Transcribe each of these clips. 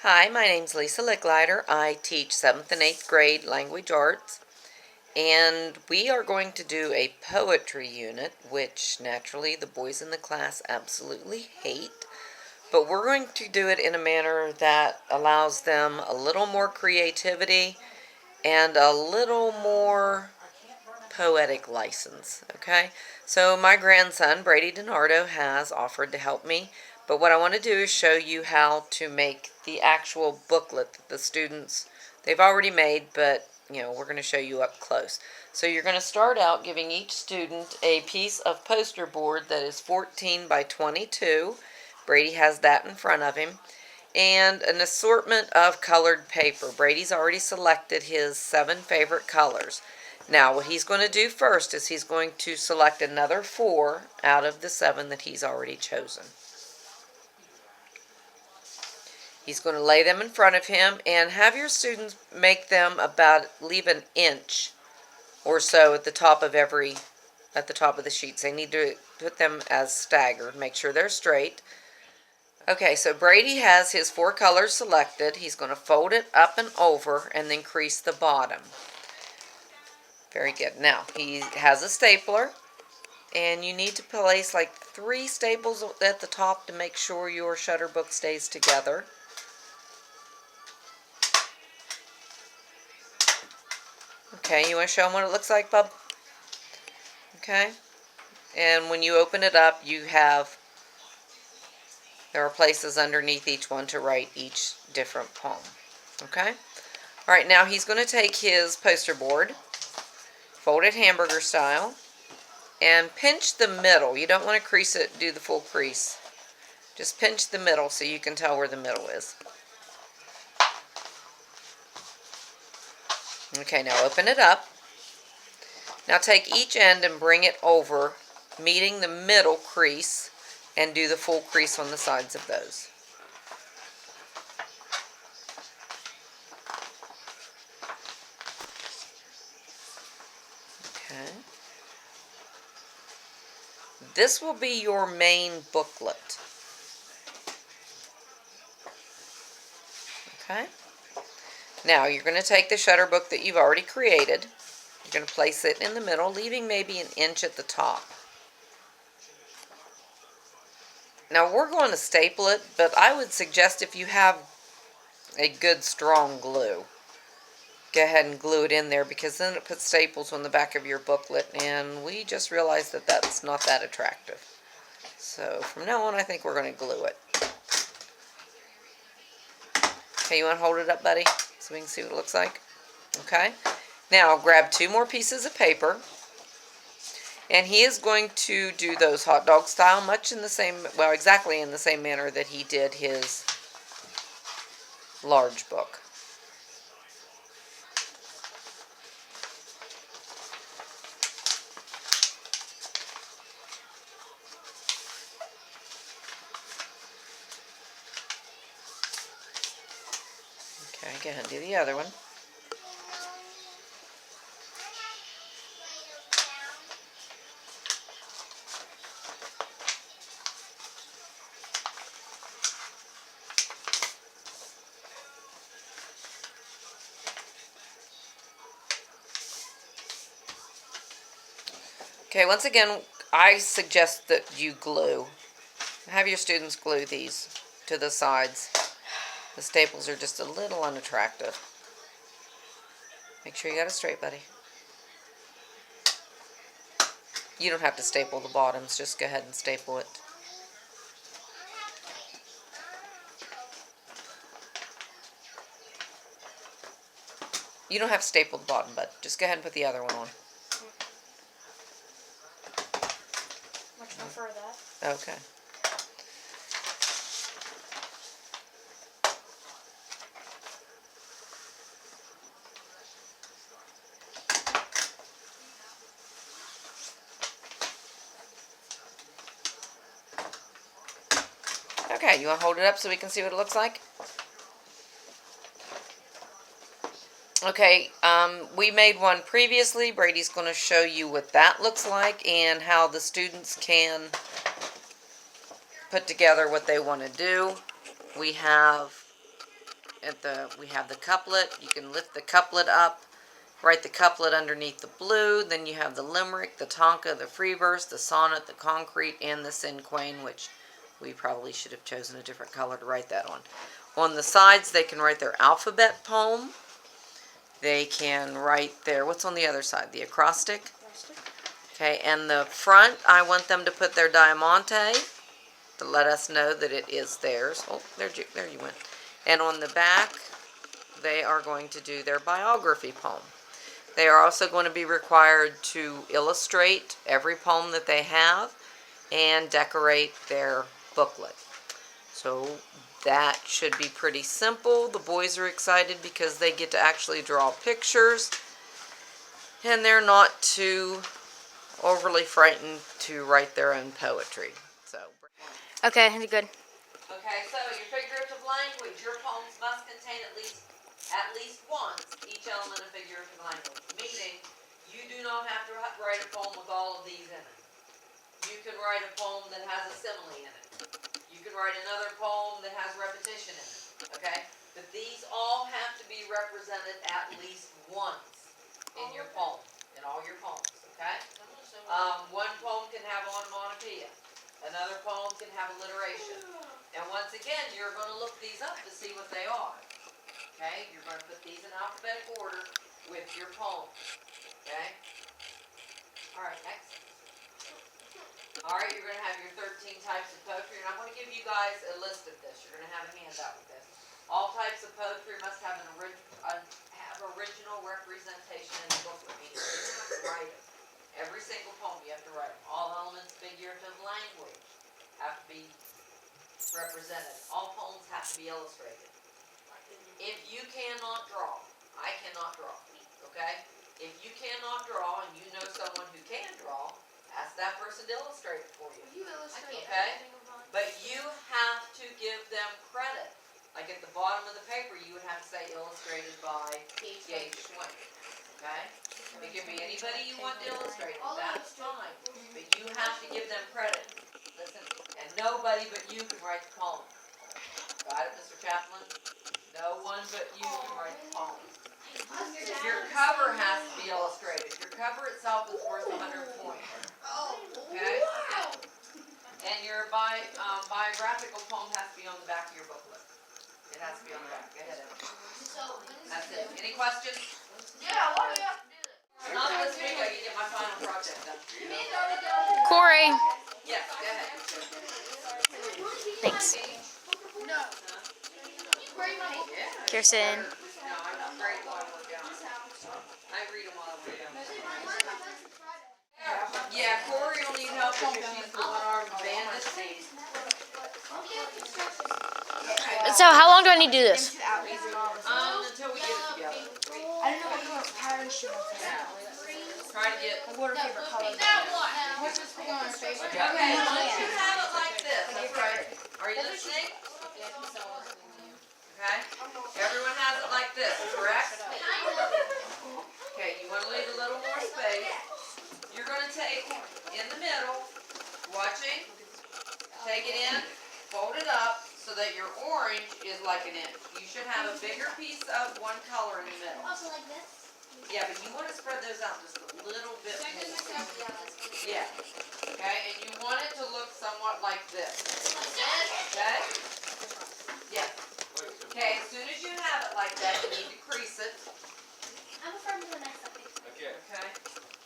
Hi, my name's Lisa Licklider. I teach 7th and 8th grade language arts, and we are going to do a poetry unit, which naturally the boys in the class absolutely hate, but we're going to do it in a manner that allows them a little more creativity and a little more poetic license, okay? So my grandson, Brady DiNardo, has offered to help me, but what I want to do is show you how to make the actual booklet that the students, they've already made, but, we're going to show you up close. So you're going to start out giving each student a piece of poster board that is 14 by 22. Brady has that in front of him. And an assortment of colored paper. Brady's already selected his 7 favorite colors. Now, what he's going to do first is he's going to select another 4 out of the 7 that he's already chosen. He's going to lay them in front of him and have your students make them leave an inch or so at the top of the sheets. They need to put them as staggered. Make sure they're straight. Okay, so Brady has his 4 colors selected. He's going to fold it up and over and then crease the bottom. Very good. Now, he has a stapler, and you need to place like 3 staples at the top to make sure your shutter book stays together. Okay, you want to show them what it looks like, bub? Okay. And when you open it up, there are places underneath each one to write each different poem. Okay? All right, now he's going to take his poster board, fold it hamburger style, and pinch the middle. You don't want to crease it, do the full crease. Just pinch the middle so you can tell where the middle is. Okay, now open it up. Now take each end and bring it over, meeting the middle crease, and do the full crease on the sides of those. Okay. This will be your main booklet. Okay. Now you're going to take the shutter book that you've already created. You're going to place it in the middle, leaving maybe an inch at the top. Now we're going to staple it, but I would suggest if you have a good strong glue, go ahead and glue it in there, because then it puts staples on the back of your booklet, and we just realized that that's not that attractive. So from now on, I think we're going to glue it. Okay, you want to hold it up, buddy, so we can see what it looks like? Okay. Now grab 2 more pieces of paper, and he is going to do those hot dog style, exactly in the same manner that he did his large book. Okay, go ahead and do the other one. Okay, once again, I suggest that you glue. Have your students glue these to the sides. The staples are just a little unattractive. Make sure you got it straight, buddy. You don't have to staple the bottoms, just go ahead and staple it. You don't have to staple the bottom, bud. Just go ahead and put the other one on. Much prefer that. Okay. Okay, you want to hold it up so we can see what it looks like? Okay, we made one previously. Brady's going to show you what that looks like and how the students can put together what they want to do. We have we have the couplet. You can lift the couplet up, write the couplet underneath the blue. Then you have the limerick, the tonka, the free verse, the sonnet, the concrete, and the cinquain, which we probably should have chosen a different color to write that on. On the sides, they can write their alphabet poem. They can write their, what's on the other side? The acrostic. Okay, and the front, I want them to put their diamante to let us know that it is theirs. Oh, there you went. And on the back, they are going to do their biography poem. They are also going to be required to illustrate every poem that they have and decorate their booklet. So that should be pretty simple. The boys are excited because they get to actually draw pictures, and they're not too overly frightened to write their own poetry. So. Okay, good. Okay, so your figurative language, your poems must contain at least once each element of figurative language. Meaning, you do not have to write a poem with all of these in it. You can write a poem that has a simile in it. You can write another poem that has repetition in it. Okay, but these all have to be represented at least once in your poem, in all your poems. Okay. One poem can have onomatopoeia. Another poem can have alliteration. And once again, you're going to look these up to see what they are. Okay? You're going to put these in alphabetical order with your poem. Okay? Alright, next. Alright, you're going to have your 13 types of poetry. And I'm going to give you guys a list of this. You're going to have a handout with this. All types of poetry must have original representation in the booklet. You have to write them. Every single poem you have to write. All elements of figurative language have to be represented. All poems have to be illustrated. If you cannot draw, I cannot draw, okay? If you cannot draw and you know someone who can draw, ask that person to illustrate it for you. You illustrate okay? But you have to give them credit. Like at the bottom of the paper, you would have to say illustrated by Gage Schwinn, okay? It can be anybody you want to illustrate it, that's fine. But you have to give them credit. Listen, and nobody but you can write the poem. Got it, Mr. Chaplin? No one but you can write the poem. Your cover has to be illustrated. Your cover itself is worth 100 points. Okay? And your biographical poem has to be on the back of your booklet. It has to be on the back. Go ahead, Emma. That's it. Any questions? Yeah, what do we have to do? Not this week, I can get my final project done. Corey. Yes, go ahead. Thanks. No. Yeah. Kirsten. No, I'm not great while I work out. I read them while I work out. Yeah, Corey will need help because she's the one-armed bandit. So how long do I need to do this? Until we get it together. I don't know what color pattern she wants to have. Try to get. What are favorite colors? What's your favorite? Okay, once you have it like this, that's right. Are you listening? Okay. Everyone has it like this, correct? Okay, you want to leave a little more space. You're going to take in the middle, watching, take it in, fold it up so that your orange is like an inch. You should have a bigger piece of one color in the middle. Also like this? Yeah, but you want to spread those out just a little bit more. Yeah. Okay, and you want it to look somewhat like this. Okay? Yeah. Okay, as soon as you have it like that, you need to crease it. I'm referring to the next one. Okay?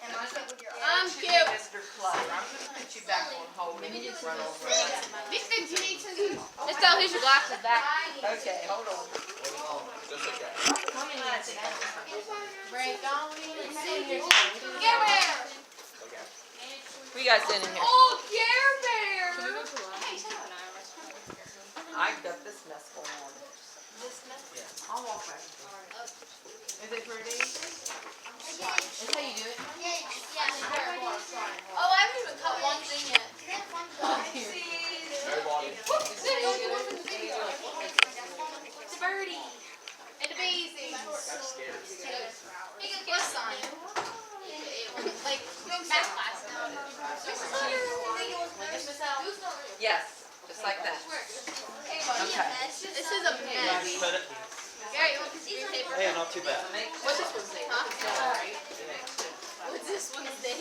And I'll sit with your I'm cute. Mr. Clutter, I'm going to put you back on hold and you just run over it. This thing you need to do. Let's tell who's your glasses back. Okay, hold on. Break on in. Care Bear! What you guys doing in here? Oh, Care Bear! I got this mess going on. I'll walk back. Is it pretty? That's how you do it? Oh, I haven't even cut one thing yet. It's a birdie. And a beezy. What's sign? Like, math class now. Yes, just like that. Okay. This is a mess. Gary, you want a piece of green paper? Hey, not too bad. What's this one say? Huh? Right.